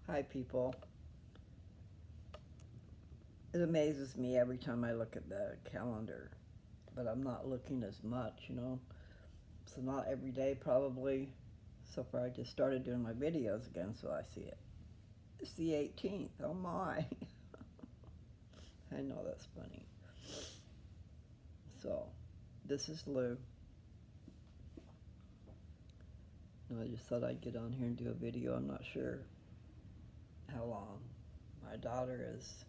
Hi, people. It amazes me every time I look at the calendar, but I'm not looking as much. So, not every day, probably. So far, I just started doing my videos again, so I see it. It's the 18th. Oh my. I know that's funny. So, this is Lou. And I just thought I'd get on here and do a video. I'm not sure how long. My daughter is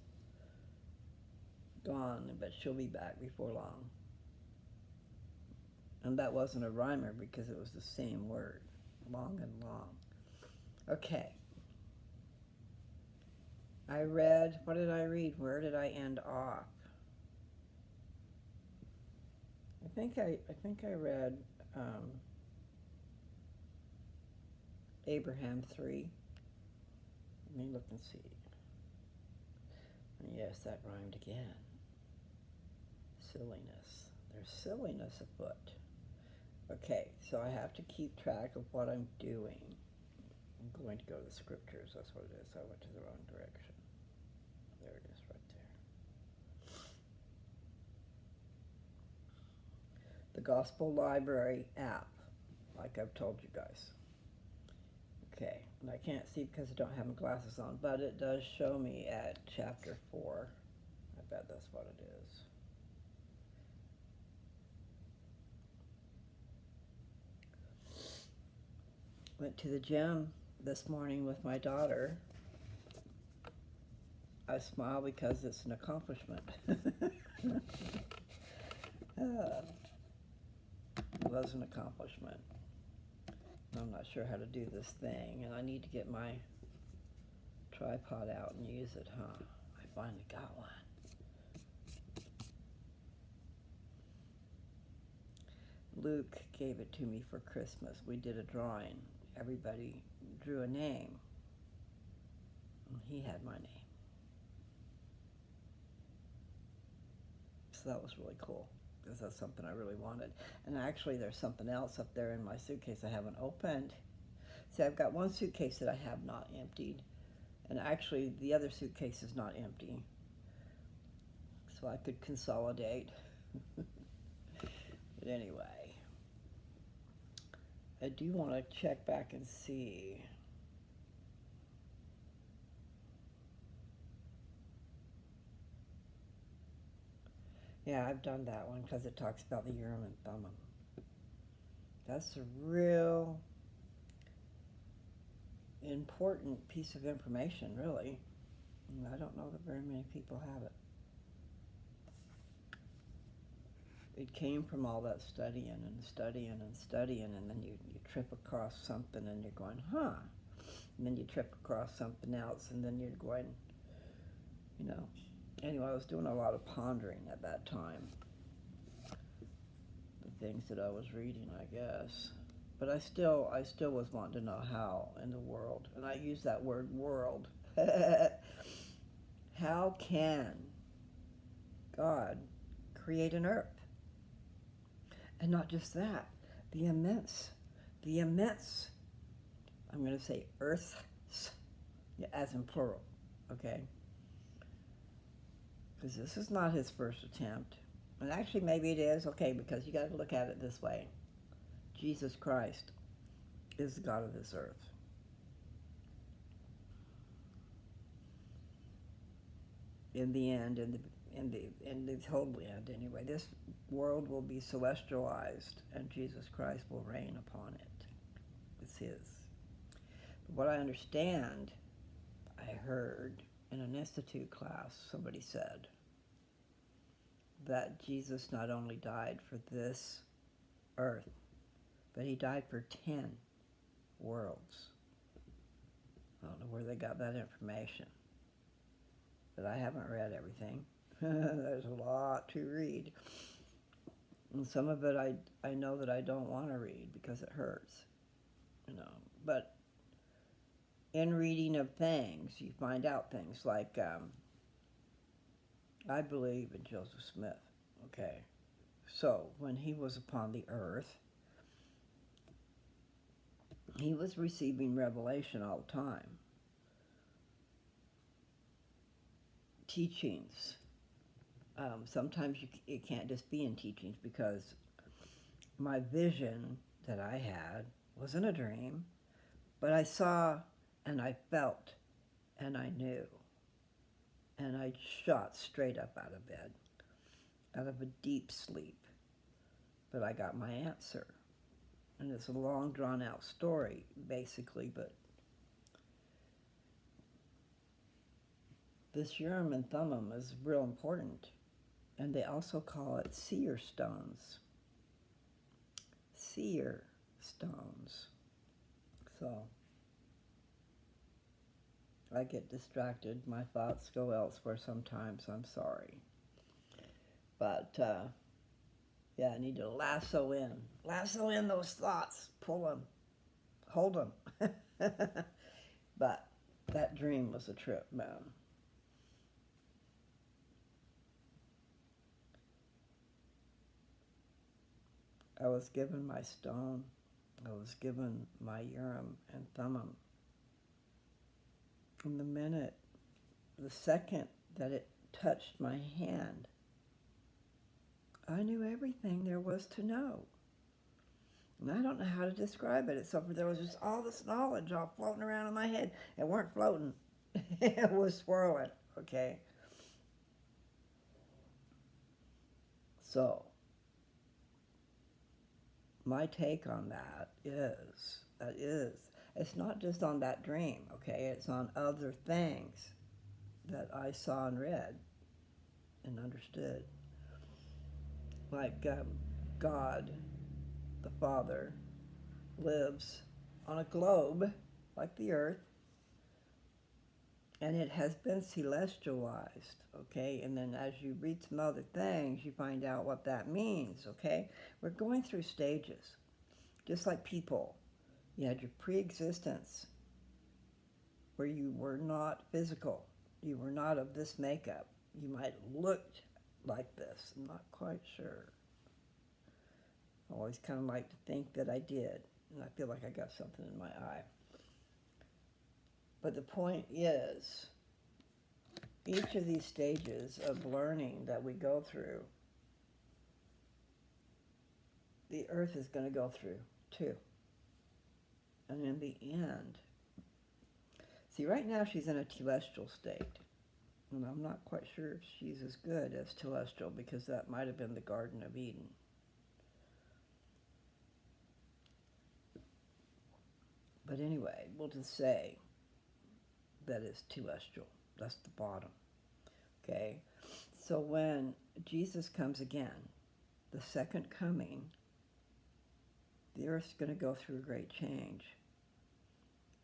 gone, but she'll be back before long. And that wasn't a rhymer because it was the same word, long and long. Okay, what did I read? Where did I end off? I think I read um, Abraham 3. Let me look and see. Yes, that rhymed again. Silliness. There's silliness afoot. Okay, so I have to keep track of what I'm doing. I'm going to go to the scriptures. That's what it is. I went to the wrong direction. There it is right there. The Gospel Library app, like I've told you guys. Okay, and I can't see because I don't have my glasses on, but it does show me at chapter 4. I bet that's what it is. Went to the gym this morning with my daughter. I smile because it's an accomplishment. It was an accomplishment. I'm not sure how to do this thing, and I need to get my tripod out and use it, huh? I finally got one. Luke gave it to me for Christmas. We did a drawing. Everybody drew a name. And he had my name. So that was really cool because that's something I really wanted. And actually, there's something else up there in my suitcase I haven't opened. See, I've got one suitcase that I have not emptied. And actually, the other suitcase is not empty. So I could consolidate. But anyway, I do want to check back and see. Yeah, I've done that one because it talks about the Urim and Thummim. That's a real important piece of information, really. And I don't know that very many people have it. It came from all that studying and studying and studying, and then you trip across something and you're going, huh? And then you trip across something else, and then you're going, you know. Anyway, I was doing a lot of pondering at that time. The things that I was reading, I guess. But I still was wanting to know how in the world, and I use that word world. How can God create an earth? And not just that, the immense, I'm going to say earths, as in plural, okay? Because this is not his first attempt. And actually, maybe it is, okay, because you got to look at it this way. Jesus Christ is the God of this earth. In the end, in the total end anyway, this world will be celestialized and Jesus Christ will reign upon it. It's his. But what I understand, I heard in an institute class, somebody said that Jesus not only died for this earth, but he died for 10 worlds. I don't know where they got that information, but I haven't read everything. There's a lot to read. And some of it I know that I don't want to read because it hurts, But in reading of things, you find out things like, I believe in Joseph Smith, okay? So when he was upon the earth, he was receiving revelation all the time. teachings. Sometimes it can't just be in teachings, because my vision that I had wasn't a dream, but I saw and I felt and I knew. And I shot straight up out of bed, out of a deep sleep. But I got my answer. And it's a long, drawn-out story, basically, but this Urim and Thummim is real important. And they also call it seer stones. Seer stones. So I get distracted. My thoughts go elsewhere sometimes. I'm sorry. But, yeah, I need to lasso in those thoughts. Pull them. Hold them. But that dream was a trip, man. I was given my stone. I was given my Urim and Thummim. And the second that it touched my hand, I knew everything there was to know. And I don't know how to describe it, except for there was just all this knowledge all floating around in my head. It weren't floating. It was swirling, okay? So, my take on that is, it's not just on that dream, okay? It's on other things that I saw and read and understood. Like God, the Father, lives on a globe like the earth, and it has been celestialized, okay? And then as you read some other things, you find out what that means, okay? We're going through stages, just like people. You had your pre-existence, where you were not physical. You were not of this makeup. You might have looked like this. I'm not quite sure. I always kind of like to think that I did, and I feel like I got something in my eye. But the point is, each of these stages of learning that we go through, the earth is going to go through too. And in the end, see, right now she's in a telestial state. And I'm not quite sure if she's as good as telestial, because that might have been the Garden of Eden. But anyway, we'll just say that it's telestial. That's the bottom. Okay? So when Jesus comes again, the second coming, the earth's going to go through a great change.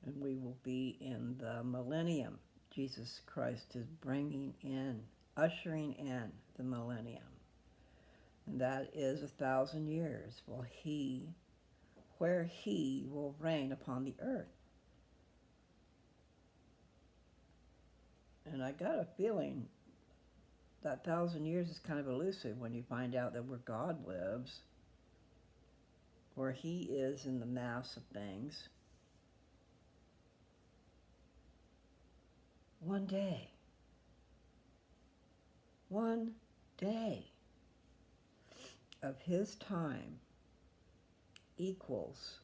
And we will be in the millennium. Jesus Christ is ushering in the millennium. And that is 1,000 years where he will reign upon the earth. And I got a feeling that 1,000 years is kind of elusive when you find out that where God lives, where he is in the mass of things, one day of his time equals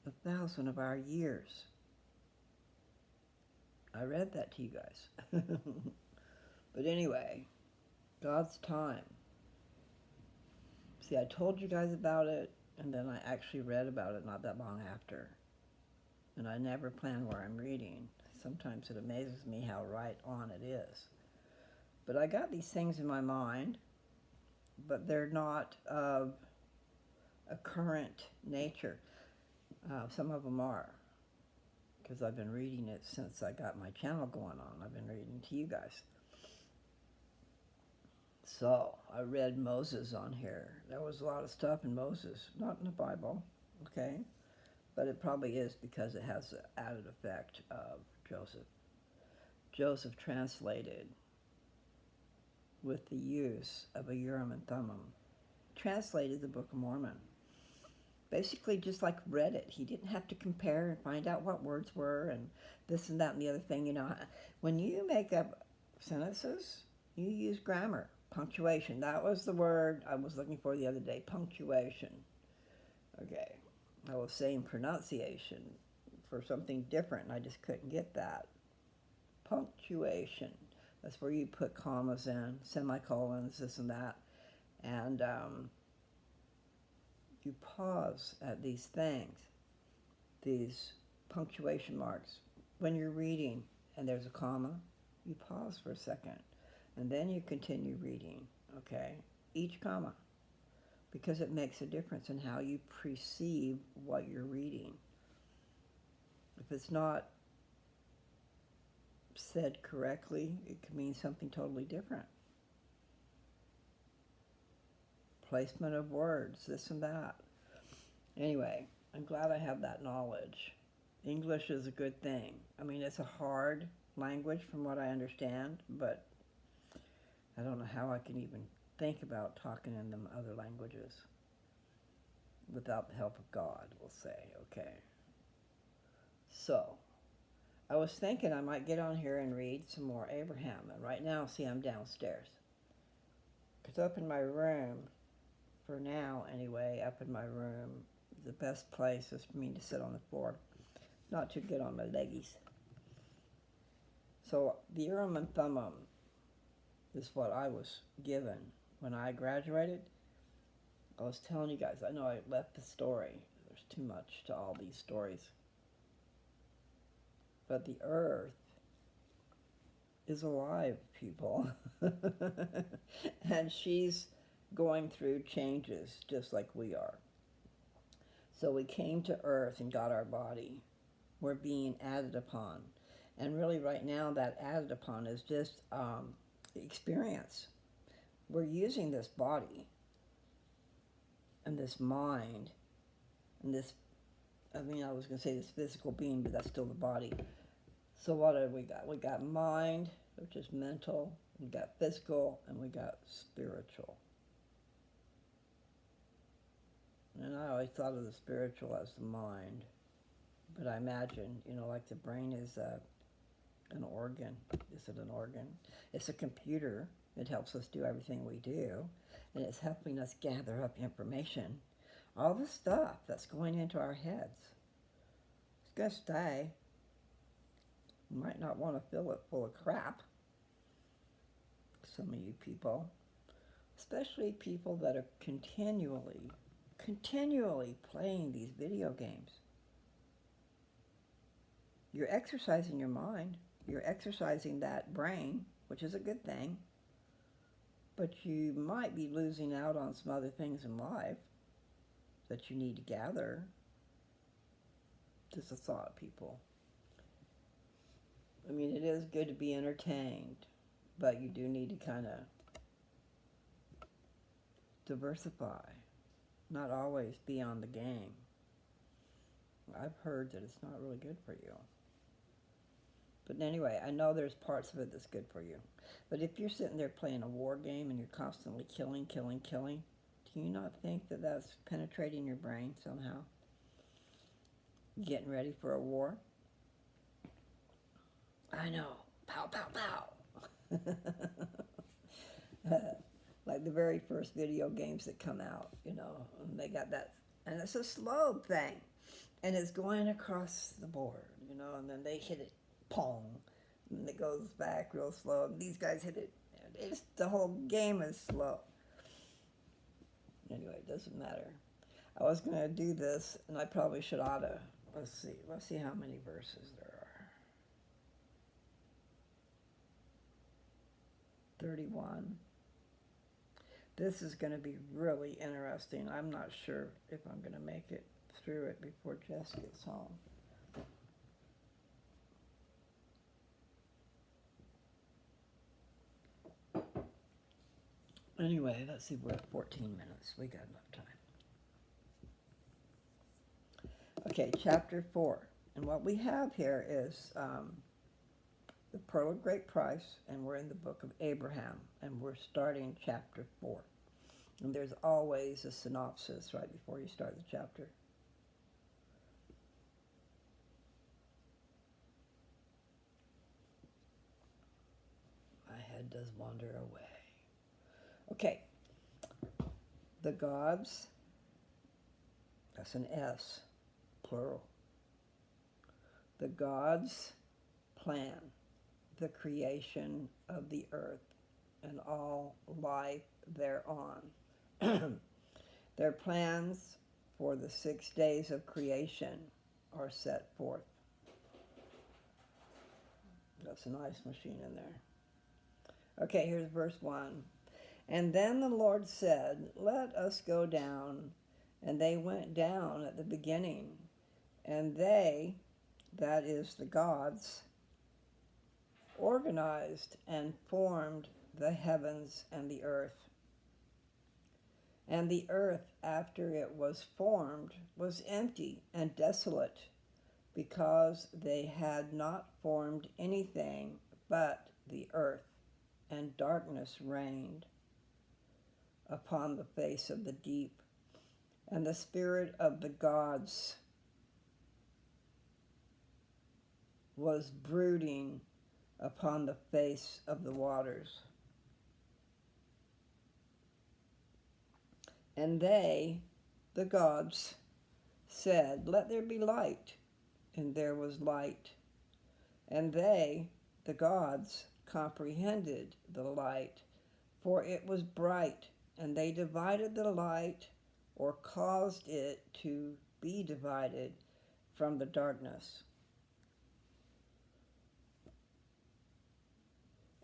1,000 of our years. I read that to you guys. But anyway, God's time. See, I told you guys about it, and then I actually read about it not that long after. And I never plan where I'm reading. Sometimes it amazes me how right on it is. But I got these things in my mind, but they're not of a current nature. Some of them are, because I've been reading it since I got my channel going on. I've been reading to you guys. So I read Moses on here. There was a lot of stuff in Moses, not in the Bible, okay? But it probably is because it has the added effect of Joseph. Joseph translated with the use of a Urim and Thummim, translated the Book of Mormon. Basically just like read it. He didn't have to compare and find out what words were and this and that and the other thing. You know, when you make up sentences, you use grammar. Punctuation. That was the word I was looking for the other day. Punctuation. Okay. I was saying pronunciation for something different, and I just couldn't get that. Punctuation. That's where you put commas in, semicolons, this and that. And you pause at these things, these punctuation marks. When you're reading and there's a comma, you pause for a second. And then you continue reading, okay? Each comma. Because it makes a difference in how you perceive what you're reading. If it's not said correctly, it could mean something totally different. Placement of words, this and that. Anyway, I'm glad I have that knowledge. English is a good thing. I mean, it's a hard language from what I understand, but I don't know how I can even think about talking in them other languages without the help of God, we'll say, okay? So, I was thinking I might get on here and read some more Abraham. And right now, see, I'm downstairs. Because up in my room, for now anyway, up in my room, the best place is for me to sit on the floor, not to get on my leggies. So the Urim and Thummim is what I was given when I graduated. I was telling you guys, I know I left the story. There's too much to all these stories. But the earth is alive, people. And she's going through changes just like we are. So we came to earth and got our body. We're being added upon. And really right now that added upon is just experience. We're using this body and this mind and this, I was going to say this physical being, but that's still the body. So what have we got? We got mind, which is mental, we got physical, and we got spiritual. And I always thought of the spiritual as the mind. But I imagine, like the brain is an organ. Is it an organ? It's a computer. It helps us do everything we do. And it's helping us gather up information. All the stuff that's going into our heads. It's going to stay. You might not want to fill it full of crap. Some of you people. Especially people that are continually playing these video games. You're exercising your mind. You're exercising that brain, which is a good thing. But you might be losing out on some other things in life that you need to gather. Just a thought, people. I mean, it is good to be entertained, but you do need to kind of diversify. Not always be on the game. I've heard that it's not really good for you. But anyway, I know there's parts of it that's good for you. But if you're sitting there playing a war game and you're constantly killing, do you not think that that's penetrating your brain somehow? Getting ready for a war? I know. Pow, pow, pow. Like the very first video games that come out, and they got that. And it's a slow thing. And it's going across the board, and then they hit it, pong, and it goes back real slow. And these guys hit it. The whole game is slow. Anyway, it doesn't matter. I was going to do this, and I probably oughta. Let's see how many verses there are. 31. This is going to be really interesting. I'm not sure if I'm going to make it through it before Jess gets home. Anyway, let's see, we're at 14 minutes. We got enough time. Okay, chapter 4. And what we have here is the Pearl of Great Price, and we're in the book of Abraham, and we're starting chapter 4. And there's always a synopsis right before you start the chapter. I does wander away. Okay. The gods, that's an S, plural. The gods plan the creation of the earth and all life thereon. Their plans for the 6 days of creation are set forth. That's a nice machine in there. Okay, here's verse 1. And then the Lord said, let us go down. And they went down at the beginning. And they, that is the gods, organized and formed the heavens and the earth. And the earth, after it was formed, was empty and desolate, because they had not formed anything but the earth, and darkness reigned upon the face of the deep, and the spirit of the gods was brooding upon the face of the waters. And they, the gods, said, let there be light. And there was light. And they, the gods, comprehended the light, for it was bright. And they divided the light, or caused it to be divided from the darkness.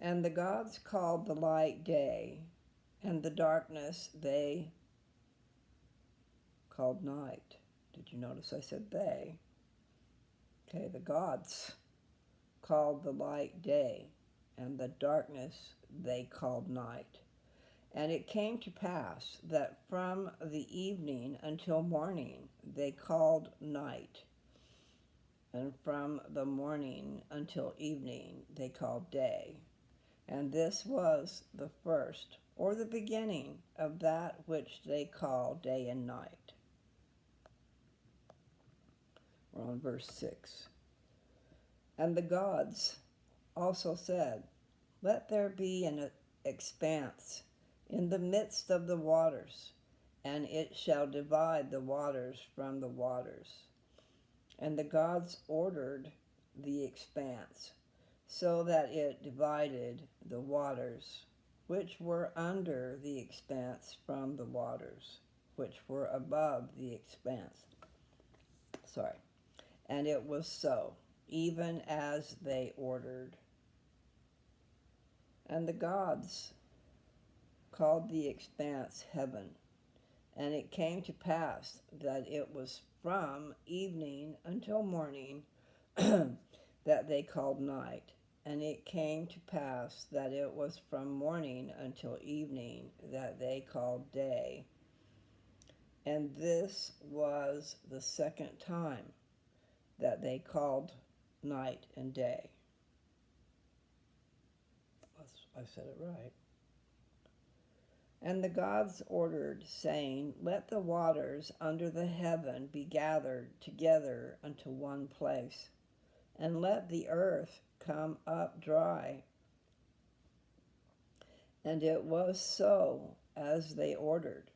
And the gods called the light day, and the darkness they called night. Did you notice I said they? Okay, the gods called the light day, and the darkness they called night. And it came to pass that from the evening until morning they called night, and from the morning until evening they called day. And this was the first, or the beginning, of that which they call day and night. We're on verse 6. And the gods also said, let there be an expanse in the midst of the waters, and it shall divide the waters from the waters. And the gods ordered the expanse, so that it divided the waters which were under the expanse from the waters which were above the expanse. And it was so, even as they ordered. And the gods called the expanse heaven. And it came to pass that it was from evening until morning that they called night. And it came to pass that it was from morning until evening that they called day. And this was the second time that they called night and day. I said it right. And the gods ordered, saying, let the waters under the heaven be gathered together unto one place, and let the earth come up dry. And it was so as they ordered.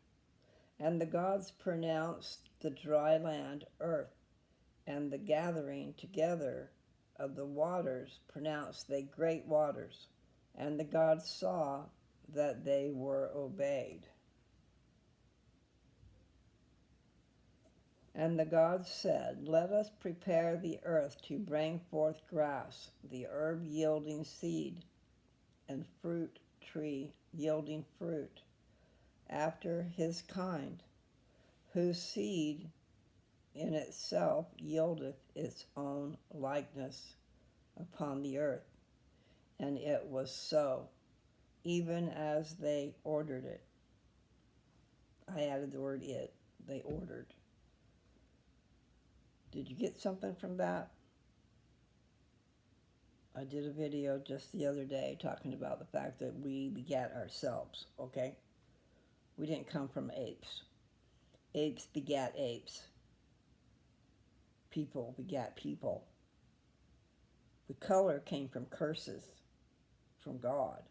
And the gods pronounced the dry land earth, and the gathering together of the waters pronounced they great waters. And the gods saw that they were obeyed. And the gods said, let us prepare the earth to bring forth grass, the herb yielding seed, and fruit tree yielding fruit, after his kind, whose seed in itself yieldeth its own likeness upon the earth. And it was so, even as they ordered it. I added the word it. They ordered. Did you get something from that? I did a video just the other day talking about the fact that we begat ourselves, okay? We didn't come from apes. Apes begat apes. People begat people. The color came from curses from God.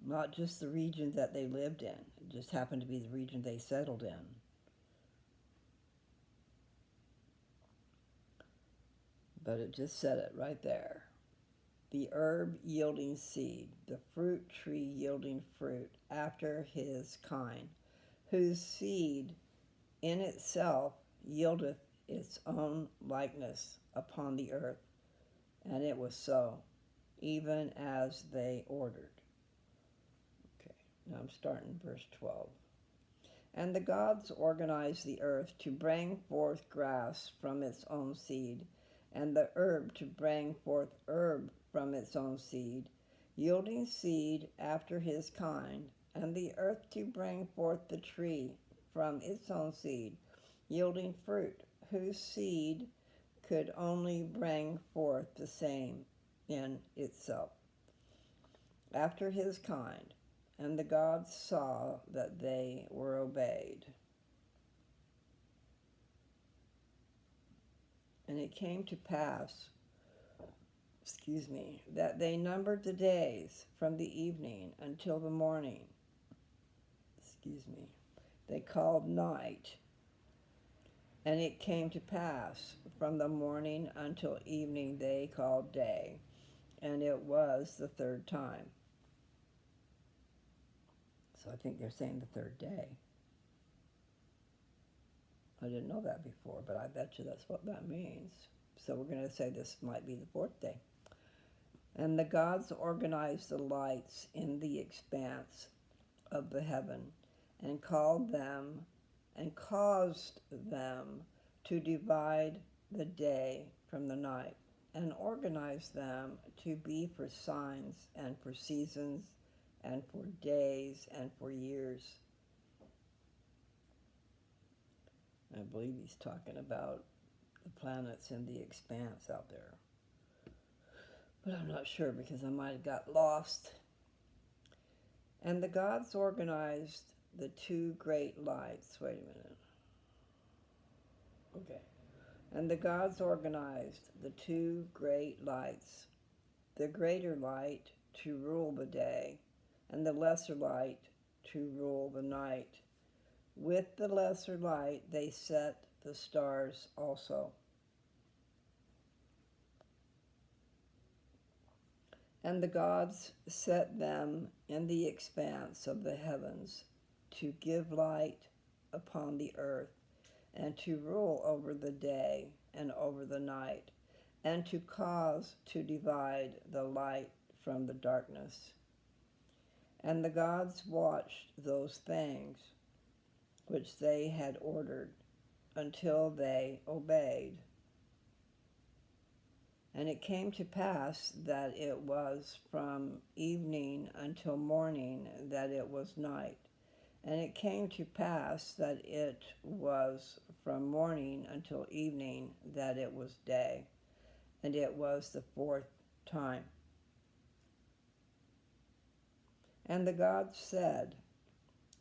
not just the region that they lived in. It just happened to be the region they settled in. But it just said it right there. The herb yielding seed, the fruit tree yielding fruit after his kind, whose seed in itself yieldeth its own likeness upon the earth. And it was so, even as they ordered. Okay, now I'm starting verse 12. And the gods organized the earth to bring forth grass from its own seed, and the herb to bring forth herb from its own seed, yielding seed after his kind, and the earth to bring forth the tree from its own seed, yielding fruit, whose seed could only bring forth the same in itself, after his kind. And the gods saw that they were obeyed. And it came to pass, that they numbered the days from the evening until the morning. They called night. And it came to pass from the morning until evening they called day. And it was the third time. So I think they're saying the third day. I didn't know that before, but I bet you that's what that means. So we're going to say this might be the fourth day. And the gods organized the lights in the expanse of the heaven and called them and caused them to divide the day from the night and organized them to be for signs and for seasons and for days and for years. I believe he's talking about the planets in the expanse out there. But I'm not sure because I might have got lost. And the gods organized the two great lights. Wait a minute. Okay. And the gods organized the two great lights, the greater light to rule the day, and the lesser light to rule the night. With the lesser light they set the stars also. And the gods set them in the expanse of the heavens to give light upon the earth, and to rule over the day and over the night, and to cause to divide the light from the darkness. And the gods watched those things which they had ordered until they obeyed. And it came to pass that it was from evening until morning that it was night. And it came to pass that it was from morning until evening that it was day. And it was the fourth time. And the gods said,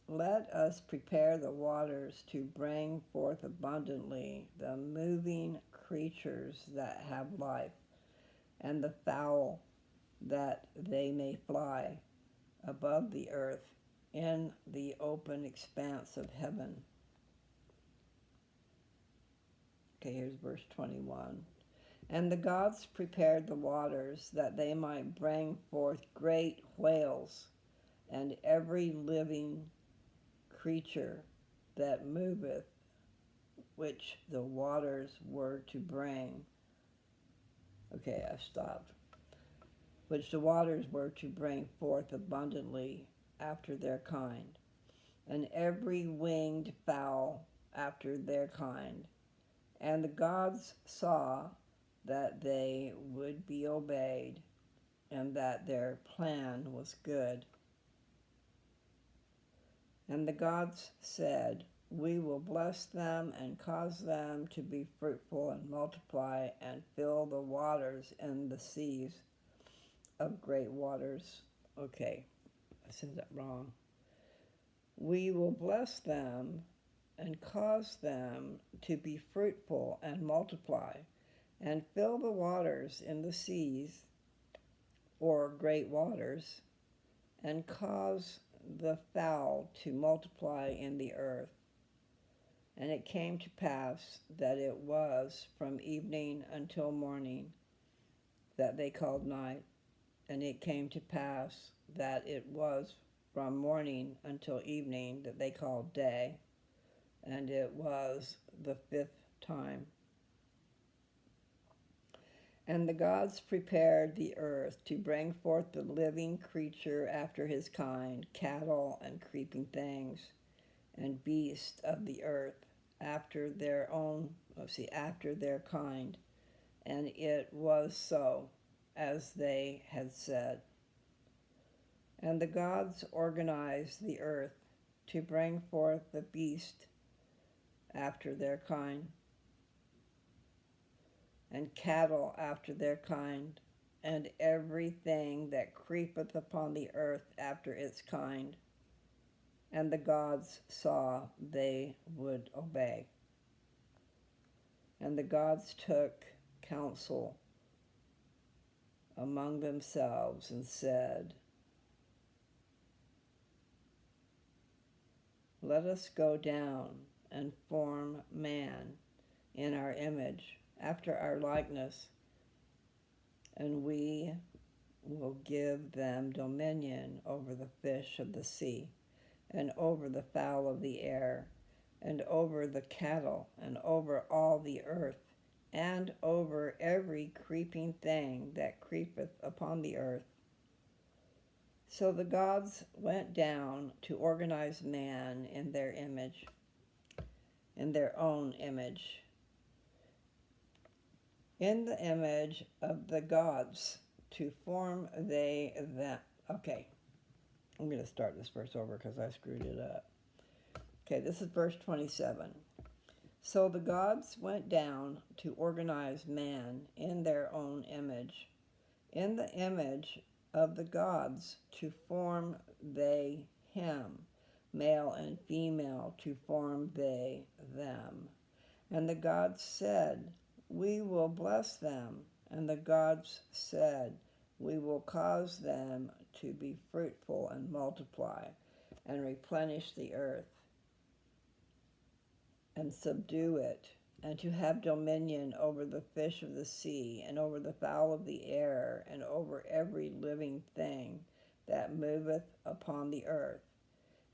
Let us prepare the waters to bring forth abundantly the moving creatures that have life, and the fowl that they may fly above the earth in the open expanse of heaven. Okay, here's verse 21. And the gods prepared the waters that they might bring forth great whales, and every living creature that moveth, which the waters were to bring. Okay, I stopped. Which the waters were to bring forth abundantly after their kind, and every winged fowl after their kind. And the gods saw that they would be obeyed, and that their plan was good. And the gods said, We will bless them and cause them to be fruitful and multiply and fill the waters and the seas of great waters. Okay, I said that wrong. We will bless them and cause them to be fruitful and multiply and fill the waters in the seas, or great waters, and cause the fowl to multiply in the earth. And it came to pass that it was from evening until morning that they called night. And it came to pass that it was from morning until evening that they called day. And it was the fifth time. And the gods prepared the earth to bring forth the living creature after his kind, cattle and creeping things, and beasts of the earth after their kind. And it was so, as they had said. And the gods organized the earth to bring forth the beast after their kind, and cattle after their kind, and everything that creepeth upon the earth after its kind. And the gods saw they would obey. And the gods took counsel among themselves and said, let us go down and form man in our image, after our likeness, and we will give them dominion over the fish of the sea, and over the fowl of the air, and over the cattle, and over all the earth, and over every creeping thing that creepeth upon the earth. So the gods went down to organize man in their image, in their own image. In the image of the gods to form they them. Okay, I'm going to start this verse over because I screwed it up. Okay, this is verse 27. So the gods went down to organize man in their own image. In the image of the gods to form they him, male and female to form they them. And the gods said, we will bless them. And the gods said, we will cause them to be fruitful and multiply, and replenish the earth, and subdue it, and to have dominion over the fish of the sea, and over the fowl of the air, and over every living thing that moveth upon the earth.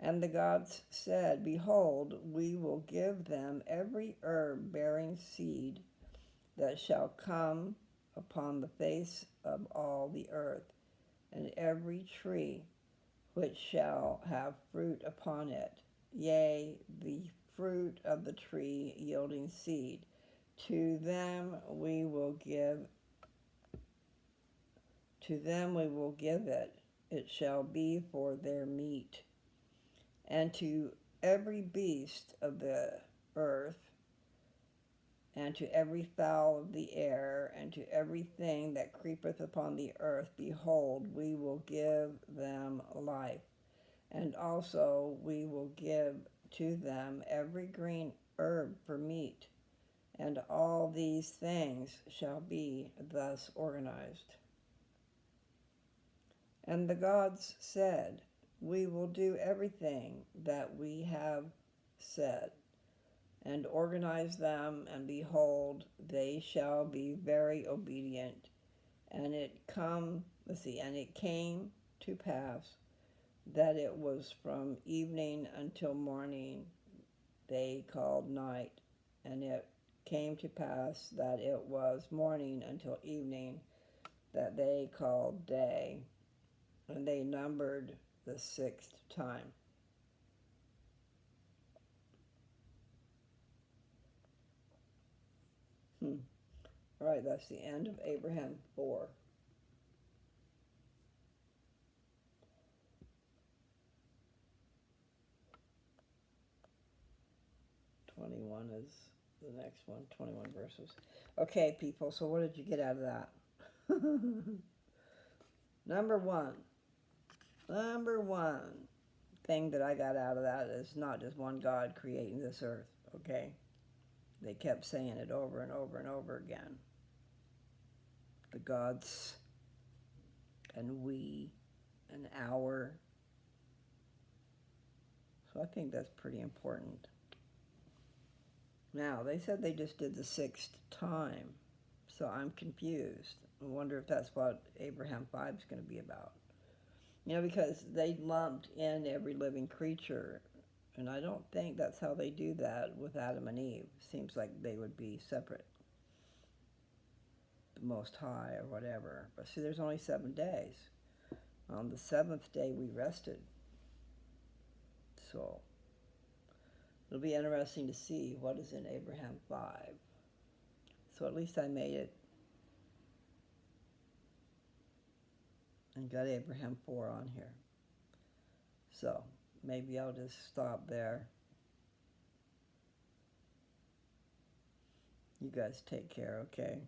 And the gods said, behold, we will give them every herb bearing seed that shall come upon the face of all the earth, and every tree which shall have fruit upon it, yea, the fruit of the tree yielding seed. To them we will give it, it shall be for their meat. And to every beast of the earth, and to every fowl of the air, and to everything that creepeth upon the earth, behold, we will give them life. And also we will give to them every green herb for meat. And all these things shall be thus organized. And the gods said, we will do everything that we have said, and organize them, and behold, they shall be very obedient. And it came to pass that it was from evening until morning they called night, and it came to pass that it was morning until evening that they called day, and they numbered the sixth time. All right, that's the end of Abraham 4. '21 is the next one, 21 verses. Okay, people, so what did you get out of that? Number one thing that I got out of that is not just one God creating this earth, okay? They kept saying it over and over and over again. The gods and we an hour. So I think that's pretty important. Now, they said they just did the sixth time, so I'm confused. I wonder if that's what Abraham 5 is going to be about. You know, because they lumped in every living creature, and I don't think that's how they do that with Adam and Eve. Seems like they would be separate, the Most High or whatever. But see, there's only 7 days. On the seventh day, we rested. So it'll be interesting to see what is in Abraham 5. So at least I made it and got Abraham 4 on here. So maybe I'll just stop there. You guys take care, okay?